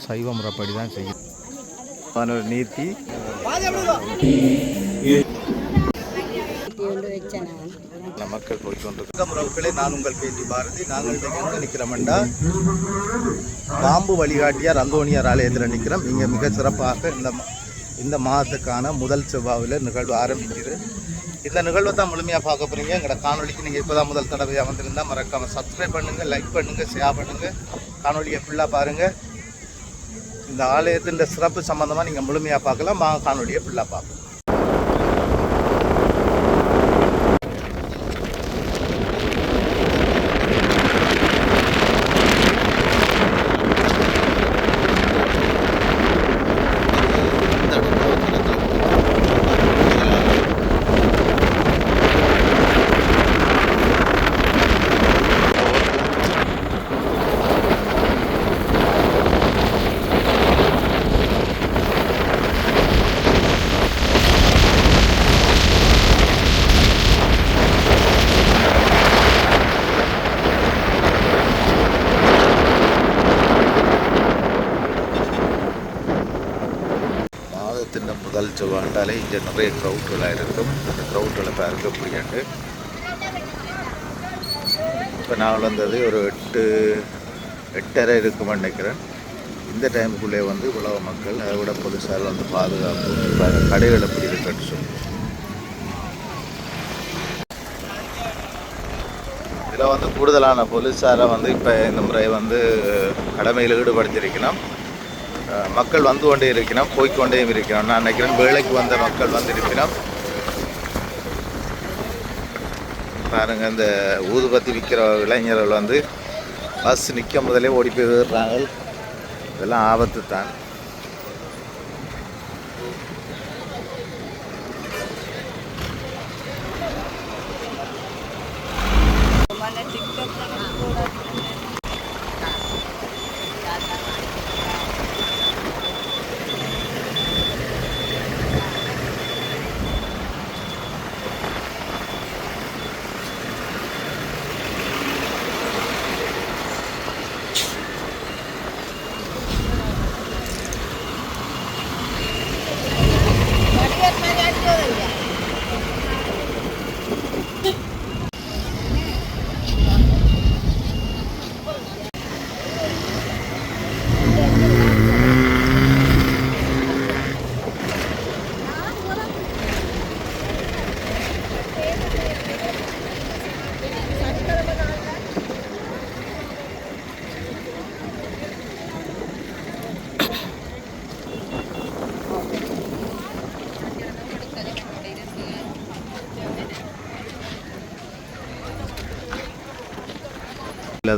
சைவ முறைப்படி தான் செய்யும். அதனோட நீர்த்தி மக்கள் போய்கொண்டிருக்கிறே. நான் உங்கள் பேட்டி பாரதி. நாங்கள் எங்கே நிற்கிறோம்டா பாம்பு வழிகாட்டியார் அந்தோணியார் ஆலயத்தில் நிற்கிறோம். இங்கே மிக சிறப்பாக இந்த மாதத்துக்கான முதல் செவ்வாயில் நிகழ்வு ஆரம்பிக்குது. இந்த நிகழ்வை தான் முழுமையாக பார்க்க போகிறீங்க. எங்களோட காணொலிக்கு நீங்கள் இப்போ தான் முதல் தடவையாக வந்திருந்தால் மறக்காமல் சப்ஸ்கிரைப் பண்ணுங்கள், லைக் பண்ணுங்கள், ஷேர் பண்ணுங்கள், காணொலியை ஃபுல்லாக பாருங்கள். இந்த ஆலயத்தின் சிறப்பு சம்மந்தமாக நீங்கள் முழுமையாக பார்க்கலாம். காணொலியை ஃபுல்லாக பார்க்கலாம். முதல் செவ்வாண்டாலே இங்கே நிறைய க்ரௌட்களாக இருக்கும். அந்த க்ரௌட்களை பாருங்க எப்படியாண்டு. இப்போ நான் வந்தது ஒரு 8:30 இருக்குமென்னு நினைக்கிறேன். இந்த டைமுக்குள்ளே இவ்வளவு மக்கள், அதை விட போலீஸார் பாதுகாப்பு கடைகள் எப்படி இருக்குன்னு சொல்லி இதில் கூடுதலான போலீஸாரை இப்போ இந்த முறை கடமையில் ஈடுபடுத்தியிருக்கணும். மக்கள் வந்து கொண்டே இருக்கணும், போய்கொண்டே இருக்கணும். நான் நினைக்கிறேன் வேலைக்கு வந்த மக்கள் இருப்பினும் பாருங்கள், இந்த ஊதுபத்தி விற்கிற இளைஞர்கள் பஸ் நிற்க முதலே ஓடி போய் விடுறாங்க. இதெல்லாம் ஆபத்து தான்.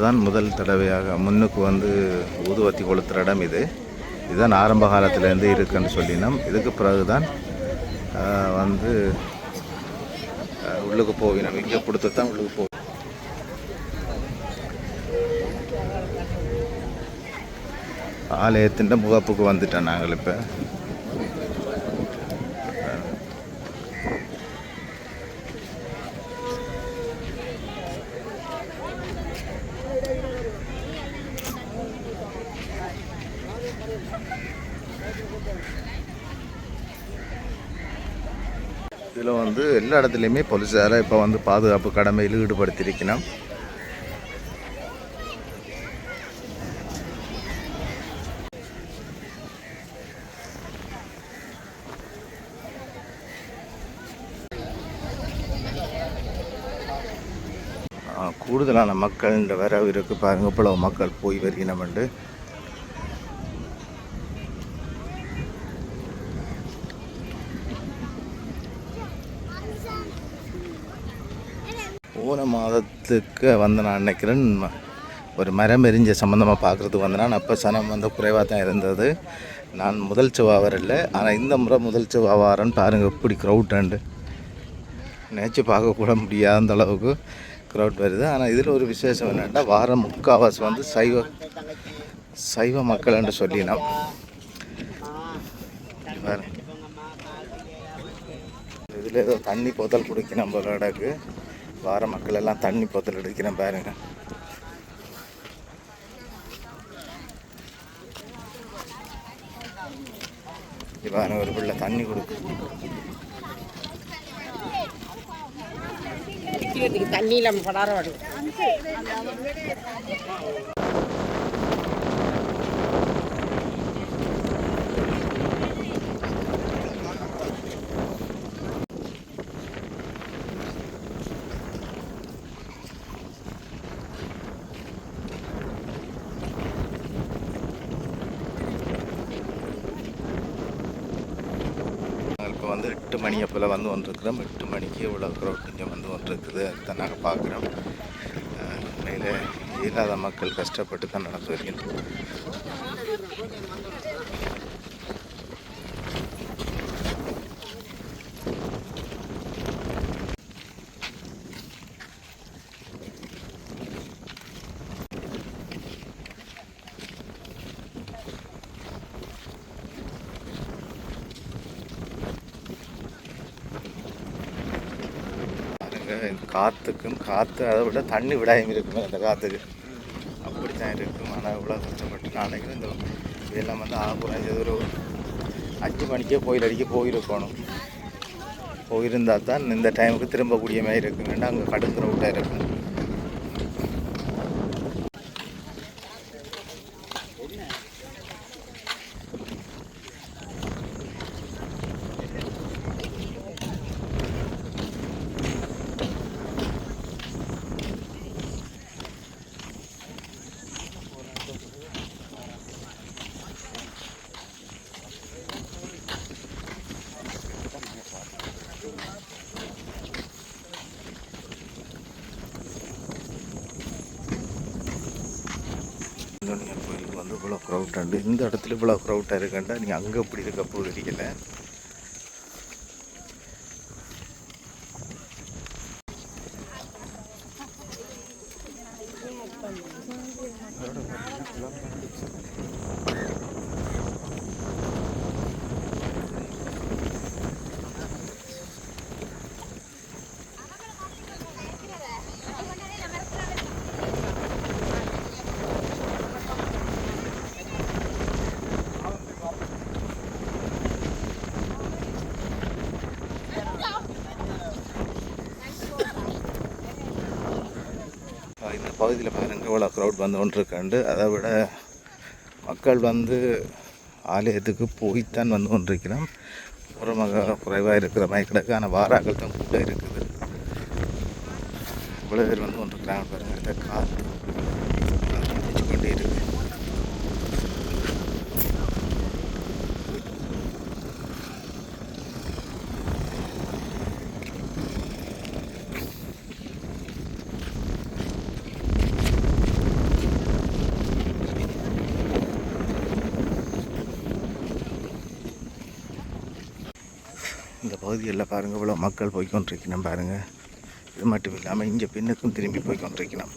தான் முதல் தடவையாக முன்னுக்கு ஊதுவத்தி கொளுத்துற இடம் இதுதான் ஆரம்ப காலத்திலேருந்து இருக்குன்னு சொல்லினோம். இதுக்கு பிறகு தான் உள்ளுக்கு போவினோம். இங்கே கொடுத்து தான் உள்ளுக்கு போவோம். ஆலயத்தின் முகப்புக்கு வந்துட்டோம் நாங்கள். இப்போ இதில் எல்லா இடத்துலையுமே போலீஸாரை இப்போ பாதுகாப்பு கடமையில் ஈடுபடுத்தியிருக்கணும். கூடுதலான மக்கள் வரவு இருக்குது. பாருங்கள் இவ்வளவு மக்கள் போய் வருகிறோம்ண்டு. போன மாதத்துக்கு நான் நினைக்கிறேன் ஒரு மரம் எரிஞ்ச சம்மந்தமாக பார்க்குறதுக்கு நான் அப்போ சனம் குறைவாக தான் இருந்தது. நான் முதல் செவ்வாய் வரல. ஆனால் இந்த முறை முதல் செவ்வாய் வாரன்னு பாருங்கள் எப்படி க்ரௌட் நினச்சி பார்க்கக்கூட முடியாத அந்த அளவுக்கு க்ரௌட் வருது. ஆனால் இதில் ஒரு விசேஷம் என்னென்னா வாரம் முக்கால்வாசி சைவ மக்கள் என்று சொல்லினோம். இதில் ஏதோ தண்ணி போத்தல் குடிக்கணும் போல இடக்கு. வார மக்கள் எல்லாம் தண்ணி போத்தல் எடுக்கிறேன் பாருங்க. இப்போ ஒரு பிள்ளை தண்ணி கொடுக்கு. தண்ணியில் படார வரும். இப்போ வந்து 8 மணி அப்போல வந்து வந்துருக்குறோம். 8 மணிக்கு இவ்வளோ க்ரௌட் இங்கே வந்து வந்துருக்குது. அதுதான் நாங்கள் பார்க்குறோம். மேலே இல்லாத மக்கள் கஷ்டப்பட்டு தான் நடந்து வருகிறோம். காற்றுக்கும் காற்று அதை விட தண்ணி விடாமல் இருக்குமே அந்த காற்றுக்கு அப்படி தான் இருக்கும். ஆனால் இவ்வளோ கஷ்டப்பட்டு நாளைக்கு இந்த இதெல்லாம் வந்து குறைஞ்சது ஒரு 5 மணிக்கே கோயில் அடிக்க போயிருக்கணும். போயிருந்தால் தான் இந்த டைமுக்கு திரும்பக்கூடிய மாதிரி இருக்கும். வேண்டாம் அங்கே கடும் க்ரௌடாக இருக்கும். கோயிலுக்கு வந்து இவ்வளோ க்ரௌட் உண்டு. இந்த இடத்துல இவ்வளோ க்ரௌட்டாக இருக்குண்டா நீங்கள் அங்கே இப்படி இருக்க போகிறீங்கள. இந்த பகுதியில் பாருங்கள் இவ்வளோ க்ரௌட் வந்து கொண்டிருக்காண்டு. அதை விட மக்கள் வந்து ஆலயத்துக்கு போய்த்தான் வந்து கொண்டிருக்கிறோம். புறமாக குறைவாக இருக்கிற மாதிரி கிடக்கு. ஆனால் வாராக்கள் தான் கூட இருக்குது. இவ்வளோ பேர் வந்து கொண்டிருக்கிறாங்க பாருங்கள். இந்த காற்று அடிச்சு கொண்டே இருக்குது. இந்த பகுதியில் பாருங்கள் இவ்வளோ மக்கள் போய்கொண்டிருக்கணும் பாருங்கள். இது மட்டும் இல்லாமல் இங்கே பின்னுக்கும் திரும்பி போய்கொண்டிருக்கணும்.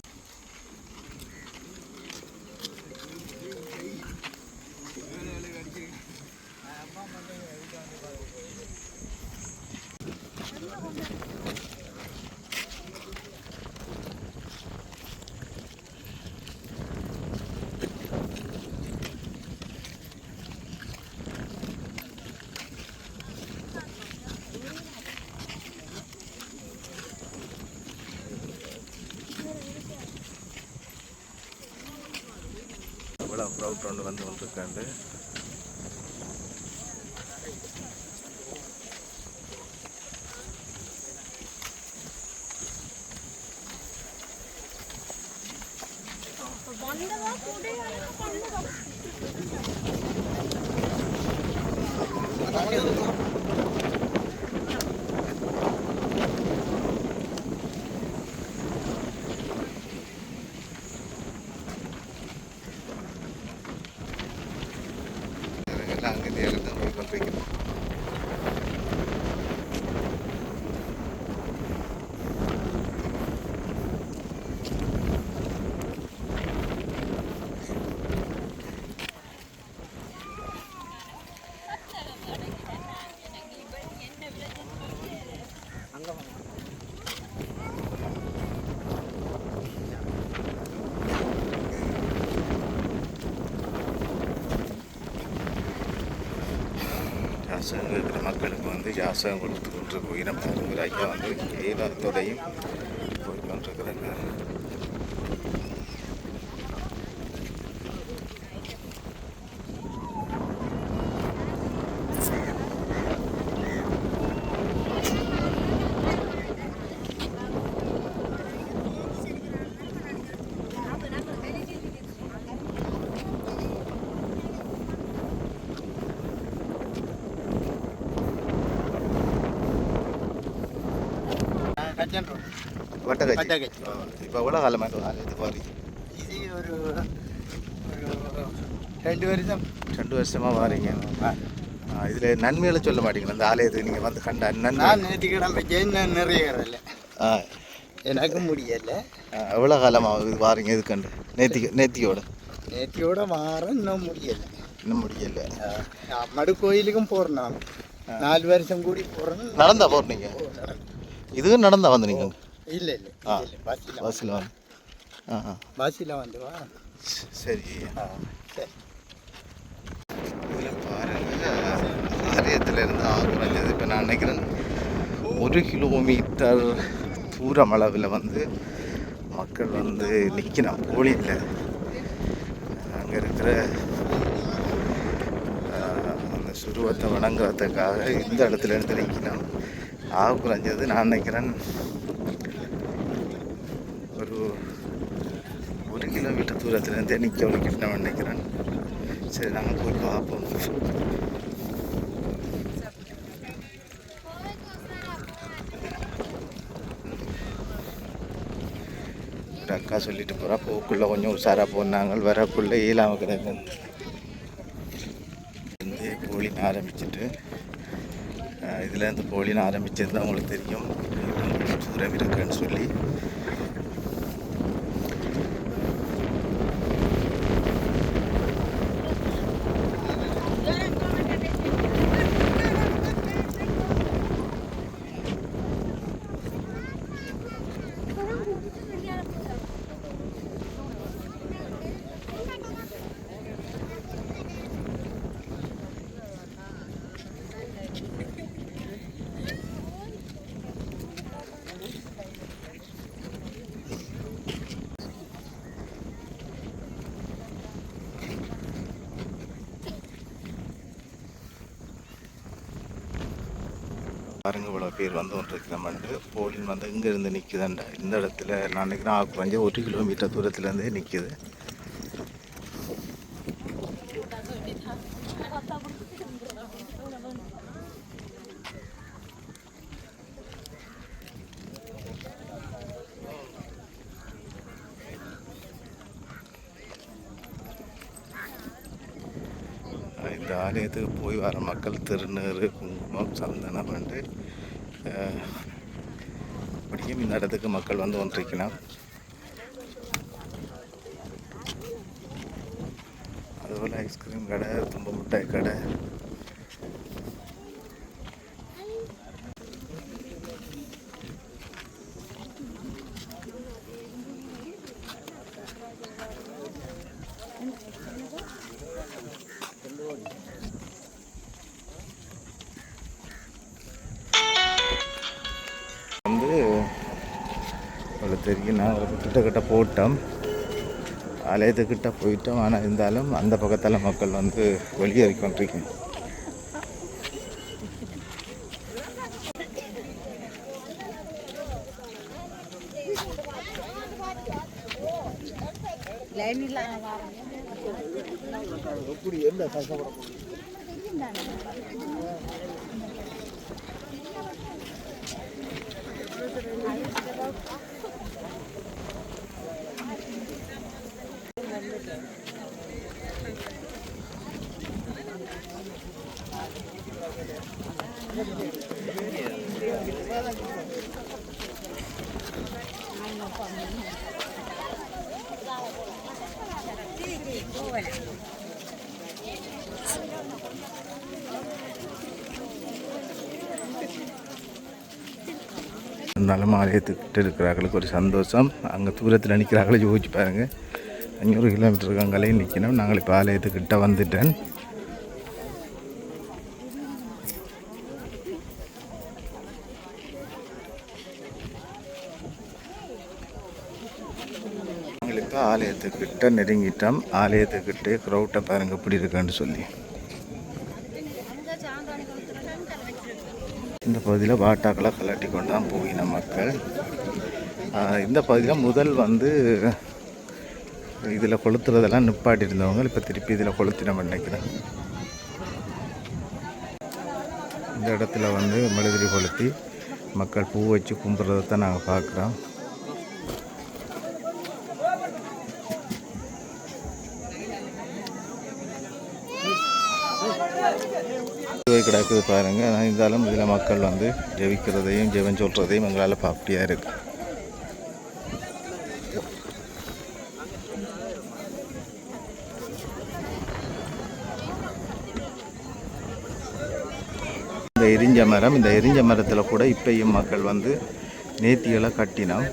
இவ்வளோ க்ரௌட் ஒன்று வந்து கொண்டிருக்காண்டு. அங்கே நேரம் தான் போய் கொண்டிருக்கிறோம். யாசகம் இருக்கிற மக்களுக்கு வந்து யாசகம் கொடுத்து கொண்டு போயிடும். ஒரு ஐயா வந்து ஏலத்தோடையும் போய் கொண்டிருக்கிறாங்க. வட்டகச்சி இப்போ எவ்வளோ காலமாக ஆலயத்துக்கு வாரீங்க? இது ஒரு 2 வருஷம் 2 வருஷமாக வாரீங்க. இதில் நன்மைகளை சொல்ல மாட்டீங்களா இந்த ஆலயத்துக்கு நீங்கள் வந்து கண்ட நன்மை? நான் நேற்றுக்கிழமை ஜெயின் நிறைவேறல, எனக்கு முடியல. எவ்வளோ காலமாக வாரீங்க இது கண்டு? நேத்தியோட வார இன்னும் முடியல. முடியல. மடு கோயிலுக்கும் போகிறேன் நான் 4 வருஷம் கூடி போகிறேன். நடந்தா போகிறீங்க? இதுவும் நடந்தா வந்து நீங்கள்? இல்லை பஸ்ஸில் வந்து. பஸ்ஸில் வந்து வா. சரி சரி. இதில் பாருங்கள், ஆலயத்திலேருந்து குறைஞ்சது இப்போ நான் நினைக்கிறேன் 1 கிலோமீட்டர் தூரம் அளவில் வந்து மக்கள் வந்து நிற்கணும். கோழியில் அங்கே இருக்கிற அந்த சுருவத்தை வணங்குறதுக்காக இந்த இடத்துல இருந்து நிற்கணும். குறைஞ்சது நான் நினைக்கிறேன் ஒரு 1 கிலோமீட்டர் தூரத்துலேருந்தே நிற்கணும்னு நினைக்கிறேன். சரி, நாங்கள் போய் பார்ப்போம். அக்கா சொல்லிட்டு போகிறா, போக்குள்ளே கொஞ்சம் உஷாராக போனாங்க, வரக்குள்ளே இயலாமல் கிடக்கு. போலின்னு ஆரம்பிச்சுட்டு இதுலேருந்து போலின்னு ஆரம்பிச்சது தான் உங்களுக்கு தெரியும் தூரம் இருக்குன்னு சொல்லி. பாருங்க, இவ்வளோ பேர் வந்து கொண்டிருக்கிறோம்ட்டு. போலின் வந்து இங்கேருந்து நிற்குதுண்டா இந்த இடத்துல. நான் நினைக்கிறேன் குறைஞ்ச 1 கிலோமீட்டர் தூரத்துலேருந்தே நிற்குது. இந்த ஆலயத்துக்கு போய் வர மக்கள் திருநீர், குங்குமம், சந்தனம் வந்து அப்படியும் இந்த இடத்துக்கு மக்கள் வந்து ஒன்றிக்கணும். அதுபோல் ஐஸ்கிரீம் கடை, தும்ப மிட்டாய் கடை, வந்து உங்களுக்கு தெரியும். நாங்கள் கிட்ட போட்டோம், ஆலயத்துக்கிட்ட போயிட்டோம். ஆனால் இருந்தாலும் அந்த பக்கத்தில் மக்கள் வந்து வெளியேறி கொண்டிருக்கணும். இருந்தாலும் ஆலயத்துக்கிட்ட இருக்கிறார்களுக்கு ஒரு சந்தோஷம். அங்கே தூரத்தில் நிற்கிறாங்களே யோசிச்சு பாருங்கள். 500 கிலோமீட்டருக்கு அங்கேயும் நிற்கணும். நாங்கள் இப்போ ஆலயத்துக்கிட்ட வந்துட்டேன். ஆலயத்துக்கிட்ட நெருங்கிட்டோம். ஆலயத்துக்கிட்டே க்ரௌட்டை பாருங்க எப்படி இருக்குன்னு சொல்லி. இந்த பகுதியில் வாட்டாக்களை கலட்டி கொண்டு தான் போயின மக்கள். இந்த பகுதியில் முதல் வந்து இதில் கொளுத்துறதெல்லாம் நிப்பாட்டி இருந்தவங்க இப்போ திருப்பி இதில் கொளுத்தினோம் நினைக்கிறேன். இந்த இடத்துல வந்து மெழுகுதிரி கொளுத்தி மக்கள் பூ வச்சு கும்பிட்றதை தான் நாங்கள் பார்க்குறோம். கிடக்குது பாருங்க. இருந்தாலும் இதில் மக்கள் வந்து ஜெபிக்கிறதையும் ஜெபம் சொல்கிறதையும் எங்களால் பாப்படியாக இருக்கு. இந்த எரிஞ்ச மரத்தில் கூட இப்பயும் மக்கள் வந்து நேர்த்திகளை கட்டினோம்.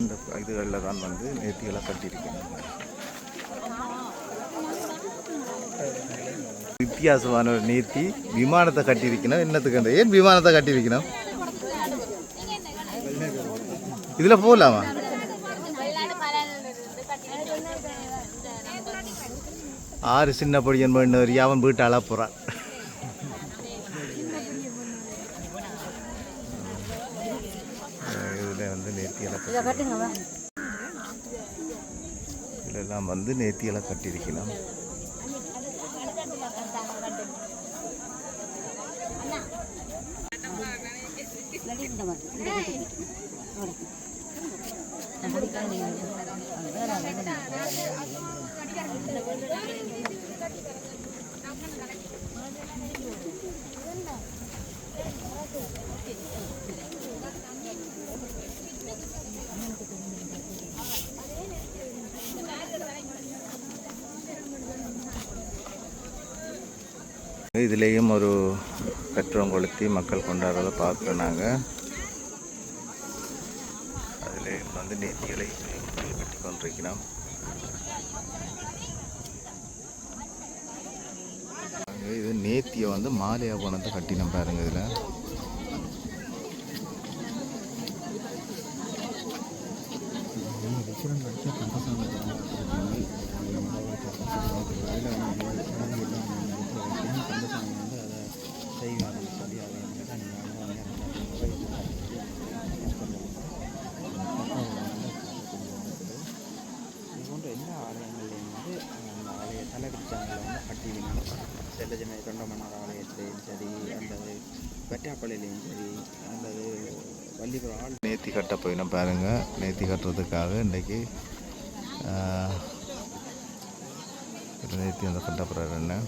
இந்த இதுகளில் தான் வந்து நேர்த்திகளை கட்டியிருக்கணும். வித்தியாசமான ஒரு நேர்த்தி விமானத்தை கட்டியிருக்கணும். என்னத்துக்கு ஏன் விமானத்தை கட்டியிருக்கணும்? இதில் போகலாமா? ஆறு சின்ன பொடியன் பண்ணவர் அவன் வீட்டு அழ போகிறான். இதில் வந்து நேர்த்தியெல்லாம் இதெல்லாம் வந்து நேர்த்தியெல்லாம் கட்டியிருக்கணும். இதுலேயும் ஒரு பெட்ரோல் கொளுத்தி மக்கள் கொண்டாடுறதை பார்க்குறோம் நாங்கள். அதில் வந்து நேர்த்திகளை மக்கள் கட்டி கொண்டிருக்கிறோம். இது நேர்த்தியை வந்து மாலையாக கொண்டு கட்டினோம் பாருங்க. இதில் செல்லஜனை தொண்டமன்னார் ஆலயத்திலையும் சரி, அல்லது வெட்டாப்பள்ளியிலையும் சரி, அல்லது வள்ளிபுரம் ஆள் நேர்த்தி கட்ட போயினோம் பாருங்கள். நேர்த்தி கட்டுறதுக்காக இன்றைக்கி நேர்த்தி வந்து கட்டப்படுறாரு. என்ன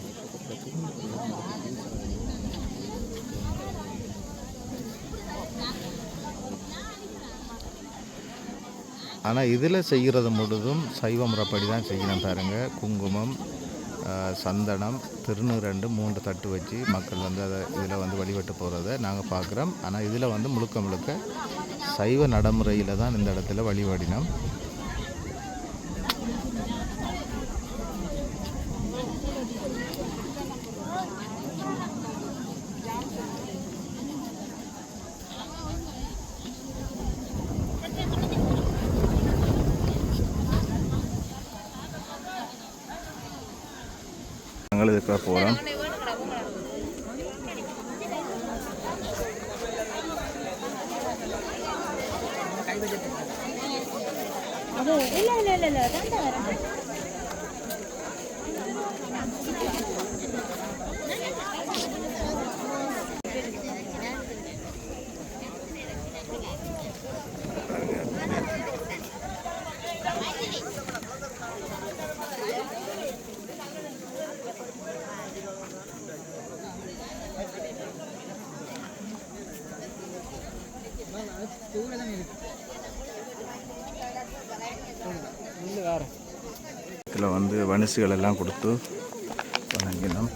ஆனால் இதில் செய்கிறது முழுதும் சைவ முறைப்படி தான் செய்யணும் பாருங்கள். குங்குமம், சந்தனம், திருநூறு 3 தட்டு வச்சு மக்கள் வந்து அதை இதில் வந்து வழிபட்டு போகிறத நாங்கள் பார்க்குறோம். ஆனால் இதில் வந்து முழுக்க சைவ நடைமுறையில் தான் இந்த இடத்துல வழிபடினோம். நாங்கள் இதுக்காக போகிறோம். இதில் வந்து வணிசுகள் எல்லாம் கொடுத்து வணங்கினோம்.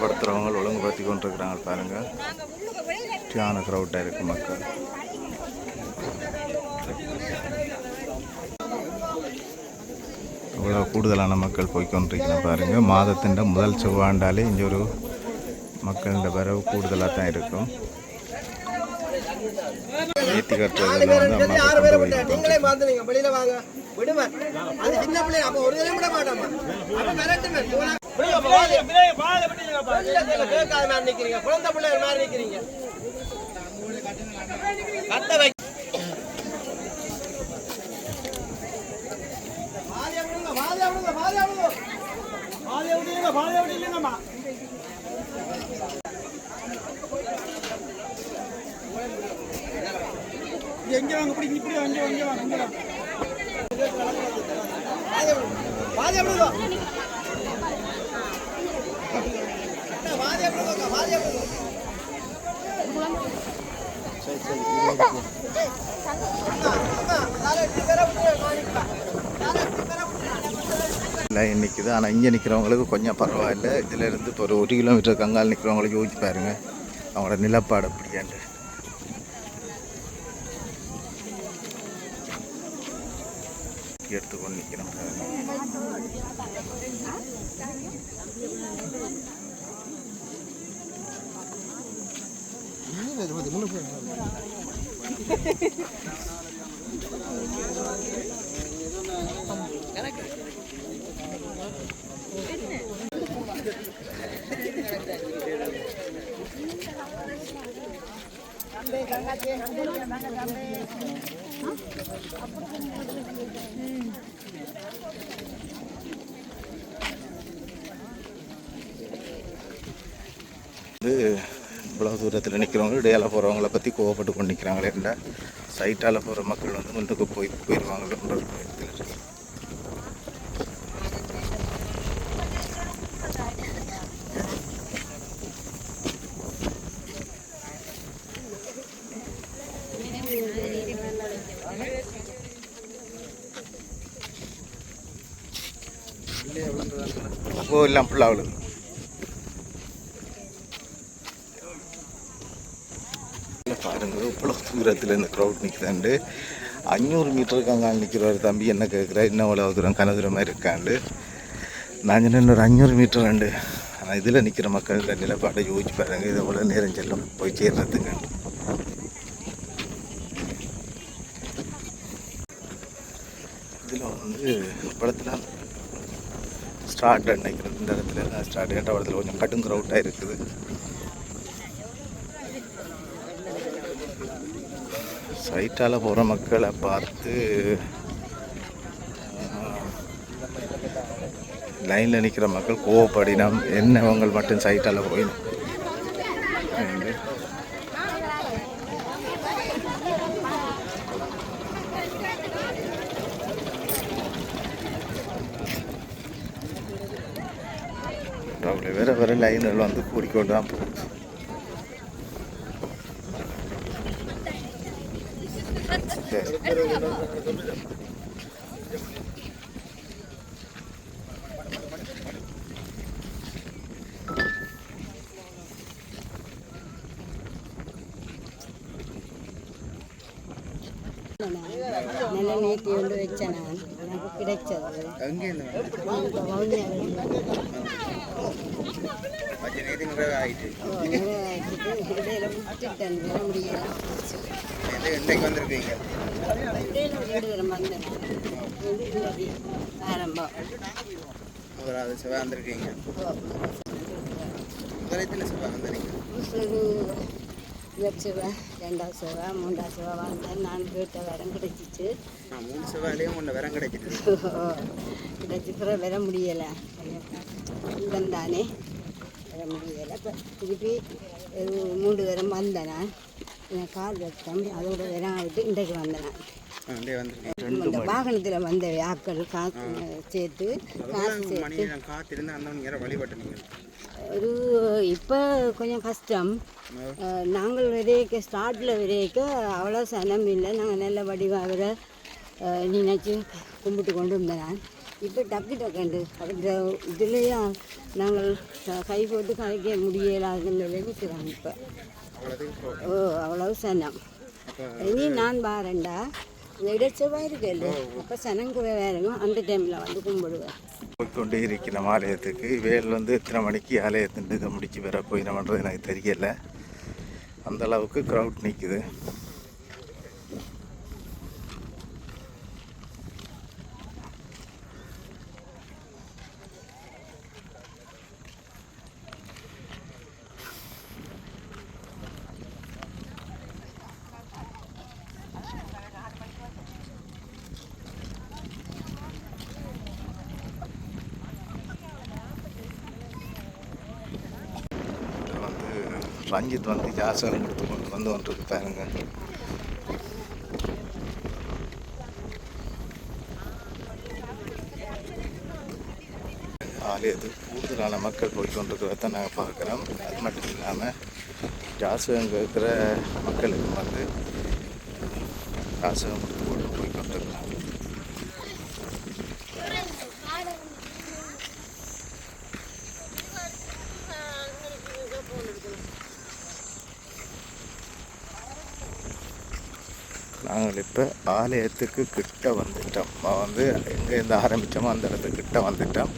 ஒழுங்குபடுத்துகிறவங்க ஒழுங்குபடுத்தி கொண்டிருக்கிறாங்க பாருங்கள். தியான க்ரௌட்டாக இருக்குது மக்கள். இவ்வளோ கூடுதலான மக்கள் போய்கொண்டிருக்கிறேன் பாருங்கள். மாதத்தின் முதல் செவ்வாண்டாலே இங்கே ஒரு மக்களின் வரவு கூடுதலாக தான் இருக்கும். ஏற்றி கட்டுறதுல வந்து எங்க வாங்க இப்படி இப்படி அங்க வாங்க லைன் நிற்குது. ஆனால் இங்கே நிற்கிறவங்களுக்கு கொஞ்சம் பரவாயில்லை. இதிலேருந்து இப்போ ஒரு 1 கிலோமீட்டர் கங்கால் நிற்கிறவங்களுக்கு யோசிச்சு பாருங்க அவங்களோட நிலப்பாடு அப்படியாண்டு. எடுத்துக்கொண்டு நிற்கிறோம். இவ்வளோ தூரத்தில் நிற்கிறவங்க இடையால போகிறவங்கள பற்றி கோவப்பட்டு கொண்டு நிற்கிறாங்களே இல்லை. சைட்டால் போகிற மக்கள் வந்து முன்னுக்கு போயிடுவாங்கன்ற ஒரு இடத்துல இருக்கு. எல்லாம் ஃபுல்லாக அவ்வளோ பாருங்க. இவ்வளோ தூரத்தில் இந்த க்ரௌட் நிற்கிறாண்டு. 500 மீட்டருக்கு அங்கே நிற்கிறவர் தம்பி என்ன கேட்குறா, இன்னும் அவ்வளோ தூரம் கனதுர மாதிரி இருக்காண்டு. நான் சொன்ன ஒரு 500 மீட்டர் ரெண்டு. ஆனால் இதில் நிற்கிற மக்கள் இந்த நிலப்பாட்டை யோசிச்சு பாருங்க. இதை எவ்வளோ நேரம் செல்லும் போய் சேர்றதுங்க. இதில் வந்து படத்தில் ஸ்டார்ட் நினைக்கிறேன். இந்த இடத்துல தான் ஸ்டார்ட். ஏட்டா இடத்துல கொஞ்சம் கடும் க்ரௌட்டாக இருக்குது. சைட்டால் போகிற மக்களை பார்த்து லைனில் நிற்கிற மக்கள் கோவப்படினா என்ன அவங்க மட்டும் சைட்டால் போயிடும். வேறு லைன்கள் வந்து கூடிக்கொண்டு தான் போகுது. நல்ல நேற்று கொண்டு வச்சேன். நான் எனக்கு கிடைச்சது விட்டுட்டேன். வர முடியல. வந்திருக்கீங்க ஆரம்பம் முதலாவது செவ்வாய் வந்திருக்கீங்க. முதலத்தில் செவ்வாய் வந்திருக்கீங்க. செவ்வாய் 2வது செவ்வாய் 3வது செவ்வாய் வந்தேன். நான் கேட்ட வரம் கிடைச்சிச்சு. 3 செவ்வாயிலையும் ஒன்று வரம் கிடைச்சிது. கிடைச்சி பிறகு வர முடியலை. தானே வர முடியலை. இப்போ திருப்பி 3 வரம் வந்தேன். நான் என் கால் வச்சேன். அதோட வரம் விட்டு இன்றைக்கு வந்தேன். இந்த வாகனத்தில் வந்த ஆக்கள் காசு சேர்த்து காத்திருந்து அந்த வழிபட்டு ஒரு இப்போ கொஞ்சம் கஷ்டம். நாங்கள் விதைக்க ஸ்டார்ட்டில் விதைக்க அவ்வளோ சனம் இல்லை. நாங்கள் நல்ல வடிவாக நினைச்சு கும்பிட்டு கொண்டு வந்தேன். நான் இப்போ டக்கு டக்குண்டு அந்த இதுலேயே நாங்கள் கை போட்டு கலைக்க முடியலாதுன்னு நினைக்கிறாங்க இப்போ. ஓ அவ்வளவு சனம். இனி நான் பாரண்டா இந்த இடைச்சவாக இருக்குல்ல, அப்போ சனங்க வேறுங்க அந்த டைமில் வந்து கும்பிடுவேன். போய்கொண்டே இருக்கிற ஆலயத்துக்கு வேல் வந்து எத்தனை மணிக்கு ஆலயத்தின் இதை முடிச்சு வர போயிடணுன்றது எனக்கு தெரியல. அந்த அளவுக்கு க்ரௌட் நிற்குது. ரஞ்சித் வந்து ஜாசகம் கொடுத்து கொண்டு வந்துருக்கு பாருங்க. ஆலயத்துக்கு கூடுதலான மக்கள் போய்கொண்டிருக்கிறத நாங்கள் பார்க்குறோம். அது மட்டும் இல்லாமல் ஜாசகம் கேட்குற மக்களுக்கு வந்து ஜாசகம் கொடுத்து கொண்டு போய்கொண்டிருக்கிறோம். நாங்கள் இப்போ ஆலயத்துக்கு கிட்ட வந்துட்டோம். வந்து எங்கேருந்து ஆரம்பித்தோமோ அந்த இடத்துக்கு கிட்ட வந்துட்டோம்.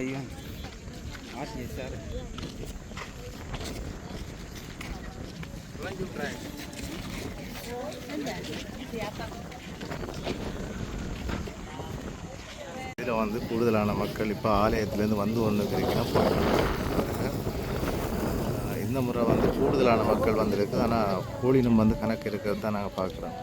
iya masih besar lanjut try இதில் வந்து கூடுதலான மக்கள் இப்போ ஆலயத்துலேருந்து வந்து ஒன்று இருக்கிறீங்கன்னா இந்த முறை வந்து கூடுதலான மக்கள் வந்திருக்கு. ஆனால் கோழினம் வந்து கணக்கு இருக்கிறது தான் நாங்கள் பார்க்குறோம்.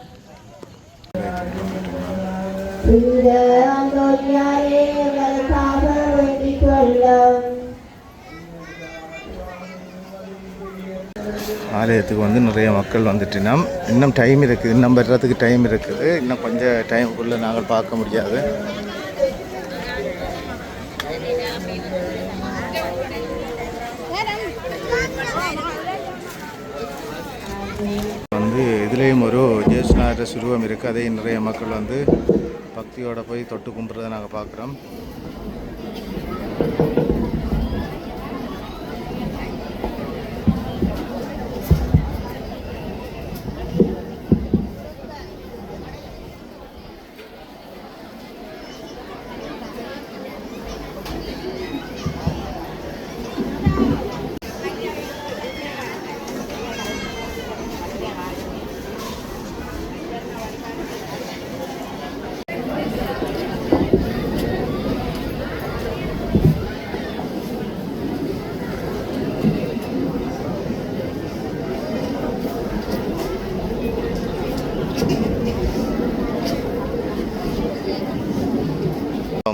ஆலயத்துக்கு வந்து நிறைய மக்கள் வந்துட்டுனா இன்னும் டைம் இருக்குது. இன்னும் வர்றதுக்கு டைம் இருக்குது. இன்னும் கொஞ்சம் டைமுக்குள்ளே நாங்கள் பார்க்க முடியாது. வந்து இதுலேயும் ஒரு ஜேசுநாதர் சுருவம் இருக்குது. அதையும் நிறைய மக்கள் வந்து பக்தியோடு போய் தொட்டு கும்பிட்றதை நாங்கள் பார்க்குறோம்.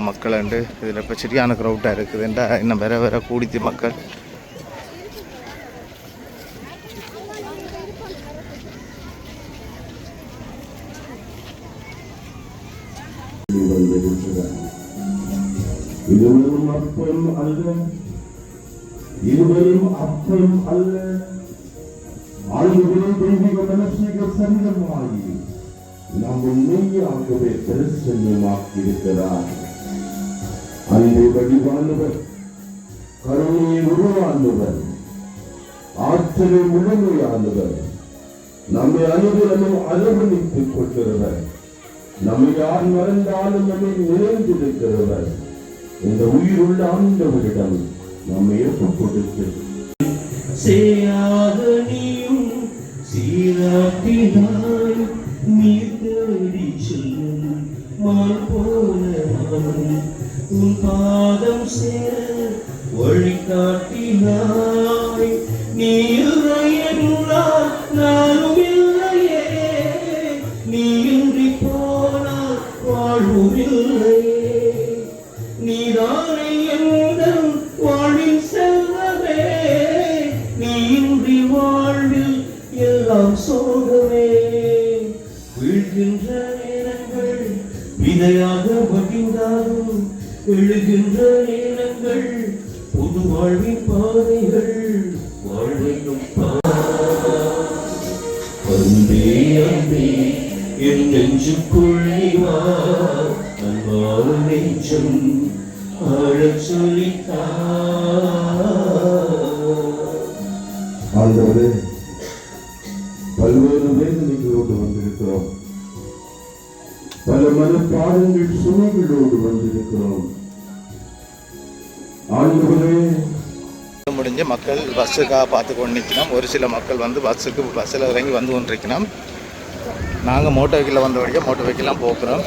மக்கள் உண்டு. இதில் இப்போ சரியான க்ரௌட்டாக இருக்குதுண்டா. இன்னும் வேற கூடித்து மக்கள். இதுவரும் அப்பம் அல்ல, இதுவரும் அப்பம் அல்ல, ஆளுடைய தெய்வீக மனசீக சரீரமாகி நாம் உண்மையாகவே தரிசனமாக்கி இருக்கிறார். அன்பு வடிவானவர், கருணையை உருவானவர், ஆற்றலை முழுமையானவர், நம்மை அனைவரும் அரவணைத்துக் கொள்கிறவர், நம்மை யார் மறந்தாலும் நம்மை நிறைந்திருக்கிறவர் இந்த உயிருள்ள ஆண்டவரிடம் நம்மை ஒப்புக் கொடுத்து சேயாக நீயும் சீராட்டினாய் நீர் தேடி செல்லும் மால் போல நானும் உன் பாதம் சேர வழிகாட்டினாய் நீ இல்லையென்றால் நானும் இல்லையே நீ இன்றி போனால் வாழ்வும் இல்லையே நீதானே எங்கள் வாழ்வின் செல்வமே நீ இன்றி வாழ்வில் எல்லாம் சோகமே வீழ்கின்ற நேரங்கள் விதையாக வடிந்தாலும் எழுகின்ற நேரங்கள் புது வாழ்வின் பாதைகள் வாழ்வையும் அன்பே அன்பே என் நெஞ்சுக்குள்ளிவா அன்பான நெஞ்சம் ஆழச் சொல்லித்தா ஆண்டவரே பல்வேறு வேதனைகளோடு வந்திருக்கிறோம் பல மனப்பாடங்கள் சுமைகளோடு வந்திருக்கிறோம் ஆண்டவரே முடிஞ்சு மக்கள் பஸ்ஸுக்காக பார்த்து கொண்டு நிற்கணும். ஒரு சில மக்கள் வந்து பஸ்ஸில் இறங்கி வந்து கொண்டிருக்கணும். நாங்கள் மோட்டர் வெஹிக்கிளில் வந்த வழியாக மோட்டர் வெஹிக்கிள்லாம் போக்குறோம்.